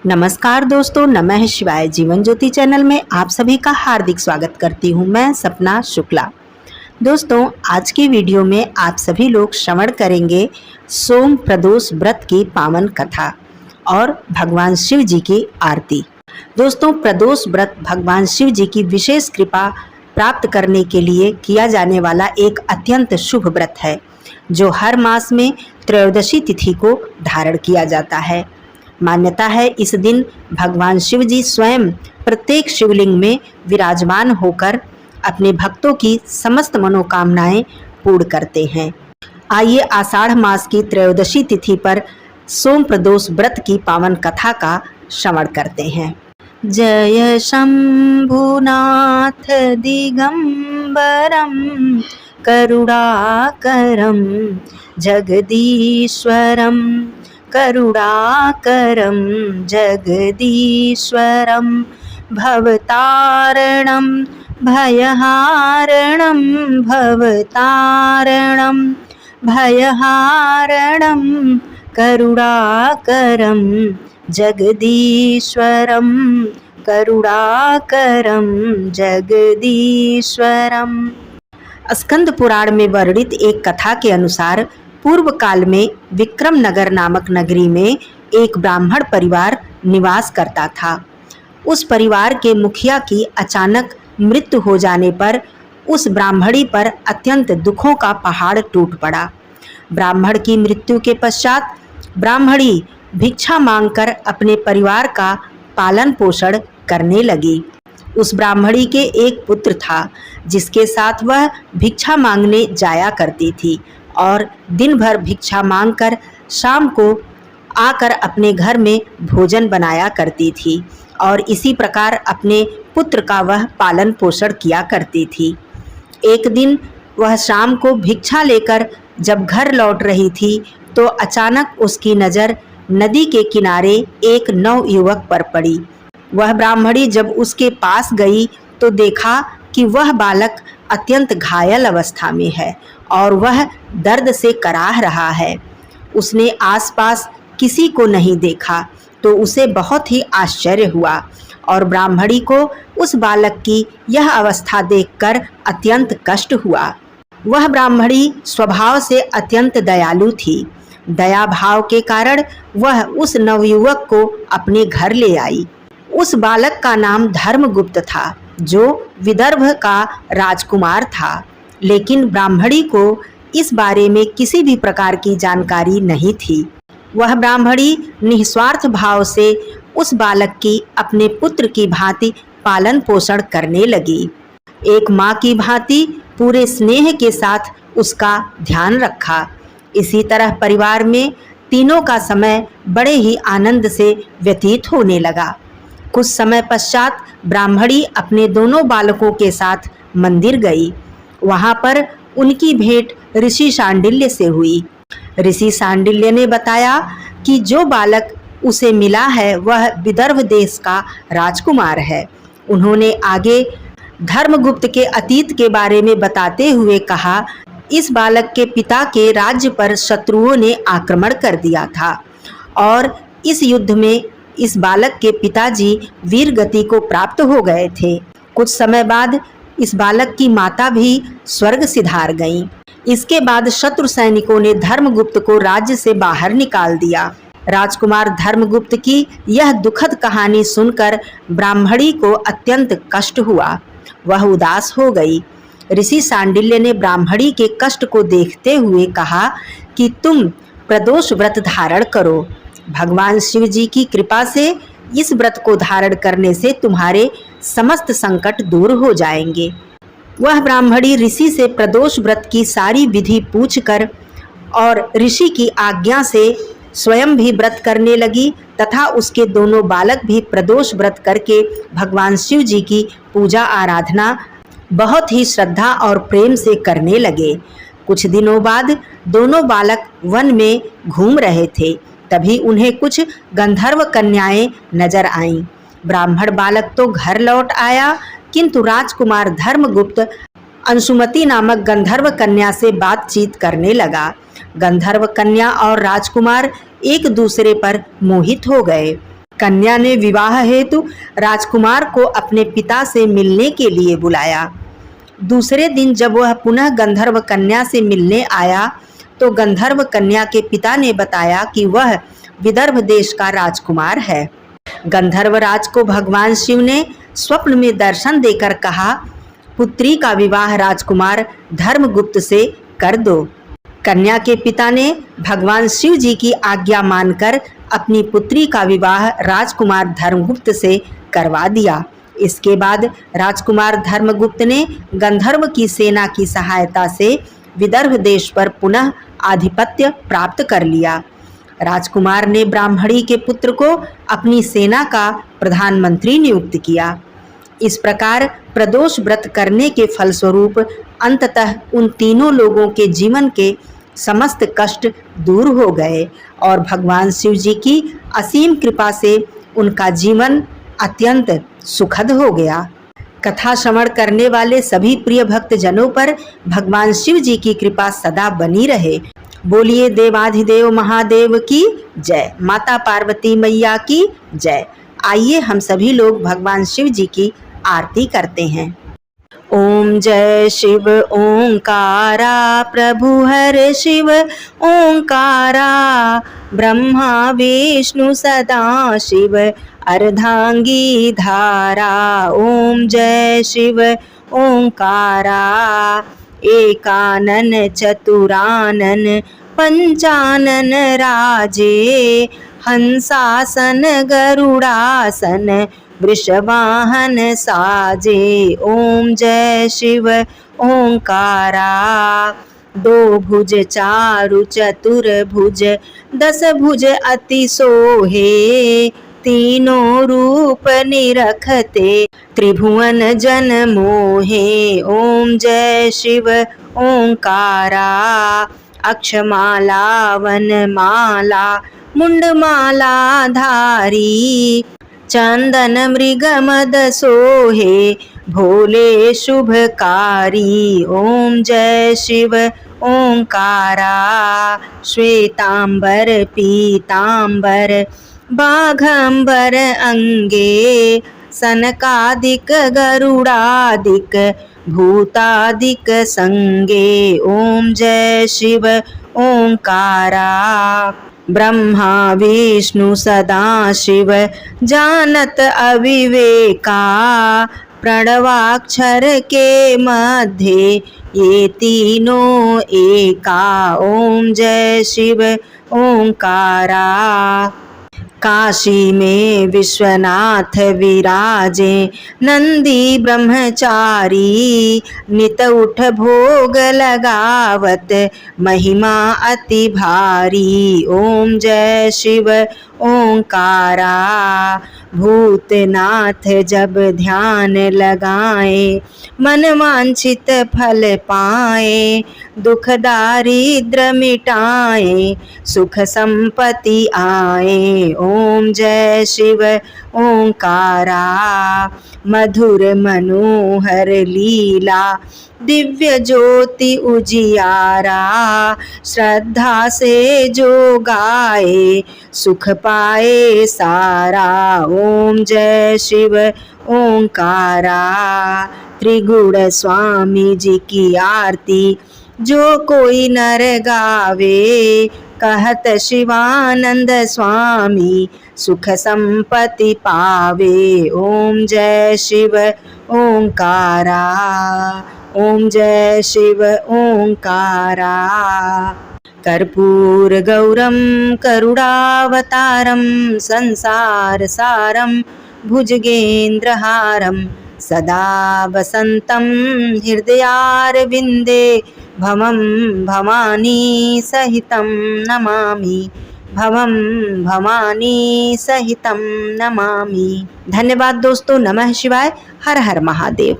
नमस्कार दोस्तों, नमः शिवाय। जीवन ज्योति चैनल में आप सभी का हार्दिक स्वागत करती हूँ। मैं सपना शुक्ला। दोस्तों, आज की वीडियो में आप सभी लोग श्रवण करेंगे सोम प्रदोष व्रत की पावन कथा और भगवान शिव जी की आरती। दोस्तों, प्रदोष व्रत भगवान शिव जी की विशेष कृपा प्राप्त करने के लिए किया जाने वाला एक अत्यंत शुभ व्रत है, जो हर मास में त्रयोदशी तिथि को धारण किया जाता है। मान्यता है इस दिन भगवान शिव जी स्वयं प्रत्येक शिवलिंग में विराजमान होकर अपने भक्तों की समस्त मनोकामनाएं पूर्ण करते हैं। आइए आषाढ़ मास की त्रयोदशी तिथि पर सोम प्रदोष व्रत की पावन कथा का श्रवण करते हैं। जय शंभुनाथ दिगंबरम करुणाकरम जगदीश्वरम करुणाकरं जगदीश्वरं भवतारणं भयहारणं भवतारणं भयहारणं करुणाकरं जगदीश्वरं करुणाकरं जगदीश्वरं। स्कंद पुराण में वर्णित एक कथा के अनुसार पूर्व काल में विक्रम नगर नामक नगरी में एक ब्राह्मण परिवार निवास करता था। उस परिवार के मुखिया की अचानक मृत्यु हो जाने पर उस ब्राह्मणी पर अत्यंत दुखों का पहाड़ टूट पड़ा। ब्राह्मण की मृत्यु के पश्चात ब्राह्मणी भिक्षा मांगकर अपने परिवार का पालन पोषण करने लगी। उस ब्राह्मणी के एक पुत्र था, जिसके साथ वह भिक्षा मांगने जाया करती थी और दिन भर भिक्षा मांगकर शाम को आकर अपने घर में भोजन बनाया करती थी और इसी प्रकार अपने पुत्र का वह पालन पोषण किया करती थी। एक दिन वह शाम को भिक्षा लेकर जब घर लौट रही थी तो अचानक उसकी नज़र नदी के किनारे एक नवयुवक पर पड़ी। वह ब्राह्मणी जब उसके पास गई तो देखा कि वह बालक अत्यंत घायल अवस्था में है और वह दर्द से कराह रहा है। उसने आसपास किसी को नहीं देखा तो उसे बहुत ही आश्चर्य हुआ और ब्राह्मणी को उस बालक की यह अवस्था देखकर अत्यंत कष्ट हुआ। वह ब्राह्मणी स्वभाव से अत्यंत दयालु थी। दया भाव के कारण वह उस नवयुवक को अपने घर ले आई। उस बालक का नाम धर्मगुप्त था, जो विदर्भ का राजकुमार था, लेकिन ब्राह्मणी को इस बारे में किसी भी प्रकार की जानकारी नहीं थी। वह ब्राह्मणी निस्वार्थ भाव से उस बालक की अपने पुत्र की भांति पालन पोषण करने लगी। एक माँ की भांति पूरे स्नेह के साथ उसका ध्यान रखा। इसी तरह परिवार में तीनों का समय बड़े ही आनंद से व्यतीत होने लगा। कुछ समय पश्चात ब्राह्मणी अपने दोनों बालकों के साथ मंदिर गई। वहाँ पर उनकी भेंट ऋषि शांडिल्य से हुई। ऋषि शांडिल्य ने बताया कि जो बालक उसे मिला है वह विदर्भ देश का राजकुमार है। उन्होंने आगे धर्मगुप्त के अतीत के बारे में बताते हुए कहा, इस बालक के पिता के राज्य पर शत्रुओं ने आक्रमण कर दिया था और इस युद्ध में इस बालक के पिताजी वीर गति को प्राप्त हो गए थे। कुछ समय बाद इस बालक की माता भी स्वर्ग सिधार गईं। इसके बाद शत्रु सैनिकों ने धर्मगुप्त को राज्य से बाहर निकाल दिया। राजकुमार धर्मगुप्त की यह दुखद कहानी सुनकर ब्राह्मणी को अत्यंत कष्ट हुआ। वह उदास हो गई। ऋषि शांडिल्य ने ब्राह्मणी के कष्ट को देखते हुए कहा कि तुम प्रदोष व्रत धारण करो। भगवान शिव जी की कृपा से इस व्रत को धारण करने से तुम्हारे समस्त संकट दूर हो जाएंगे। वह ब्राह्मणी ऋषि से प्रदोष व्रत की सारी विधि पूछकर और ऋषि की आज्ञा से स्वयं भी व्रत करने लगी तथा उसके दोनों बालक भी प्रदोष व्रत करके भगवान शिव जी की पूजा आराधना बहुत ही श्रद्धा और प्रेम से करने लगे। कुछ दिनों बाद दोनों बालक वन में घूम रहे थे, तभी उन्हें कुछ गंधर्व कन्याएं नजर आईं। ब्राह्मण बालक तो घर लौट आया, किंतु राजकुमार धर्मगुप्त अंशुमति नामक गंधर्व कन्या से बातचीत करने लगा। गंधर्व कन्या और राजकुमार एक दूसरे पर मोहित हो गए। कन्या ने विवाह हेतु राजकुमार को अपने पिता से मिलने के लिए बुलाया। दूसरे दिन जब वह पुनः गंधर्व कन्या से मिलने आया तो गंधर्व कन्या के पिता ने बताया कि वह विदर्भ देश का राजकुमार है। गंधर्व राज को भगवान शिव ने स्वप्न में दर्शन देकर कहा, पुत्री का विवाह राजकुमार धर्मगुप्त से कर दो। कन्या के पिता ने भगवान शिव जी की आज्ञा मानकर अपनी पुत्री का विवाह राजकुमार धर्मगुप्त से करवा दिया। इसके बाद राजकुमार धर्मगुप्त ने गंधर्व की सेना की सहायता से विदर्भ देश पर पुनः आधिपत्य प्राप्त कर लिया। राजकुमार ने ब्राह्मणी के पुत्र को अपनी सेना का प्रधानमंत्री नियुक्त किया। इस प्रकार प्रदोष व्रत करने के फलस्वरूप अंततः उन तीनों लोगों के जीवन के समस्त कष्ट दूर हो गए और भगवान शिव जी की असीम कृपा से उनका जीवन अत्यंत सुखद हो गया। कथा श्रवण करने वाले सभी प्रिय भक्त जनों पर भगवान शिव जी की कृपा सदा बनी रहे। बोलिए देवाधिदेव महादेव की जय, माता पार्वती मैया की जय। आइए हम सभी लोग भगवान शिव जी की आरती करते हैं। ओम जय शिव ओंकारा, प्रभु हर शिव ओंकारा, ब्रह्मा विष्णु सदा शिव अर्धांगी धारा। ओम जय शिव ओंकारा, एकानन चतुरानन पंचानन राजे, हंसासन गरुड़ासन वृषवाहन साजे। ओम जय शिव ओंकारा, दो भुज चारु चतुर भुज, दस भुज अति सोहे, तीनों रूप निरखते त्रिभुवन जन मोहे। ओम जय शिव ओंकारा, अक्षमाला वनमाला मुंडमाला धारी, चंदन मृग मद सोहे, भोले शुभकारी। ओम जय शिव ओंकारा, श्वेतांबर पीतांबर बाघंबर अंगे, सनकादिक गरुड़ादिक भूतादिक संगे। ओम जय शिव ओंकारा, ब्रह्मा विष्णु सदा शिव जानत अविवेका, प्रणवाक्षर के मध्य ये तीनों एका। ओम जय शिव ओंकारा, काशी में विश्वनाथ विराजे, नंदी ब्रह्मचारी, नित उठ भोग लगावत महिमा अति भारी। ओम जय शिव ओंकारा, भूतनाथ जब ध्यान लगाए, मन वांछित फल पाए, दुख दारिद्र मिटाए, सुख संपत्ति आए। ओम जय शिव ओंकारा, मधुर मनोहर लीला, दिव्य ज्योति उजियारा, श्रद्धा से जो गाए, सुख पाए सारा। ओम जय शिव ओंकारा, त्रिगुण स्वामी जी की आरती जो कोई नर गावे, कहत शिवानंद स्वामी सुख संपत्ति पावे। ओम जय शिव ओंकारा, ओम जय शिव ओंकारा, कर्पूर गौरम करुणावतारम, संसार सारम भुजगेन्द्रहारम, सदा वसंतं हृदयारविन्दे, भवं भवानी सहितं नमामि, भवं भवानी सहितं नमामि। धन्यवाद दोस्तों। नमः शिवाय। हर हर महादेव।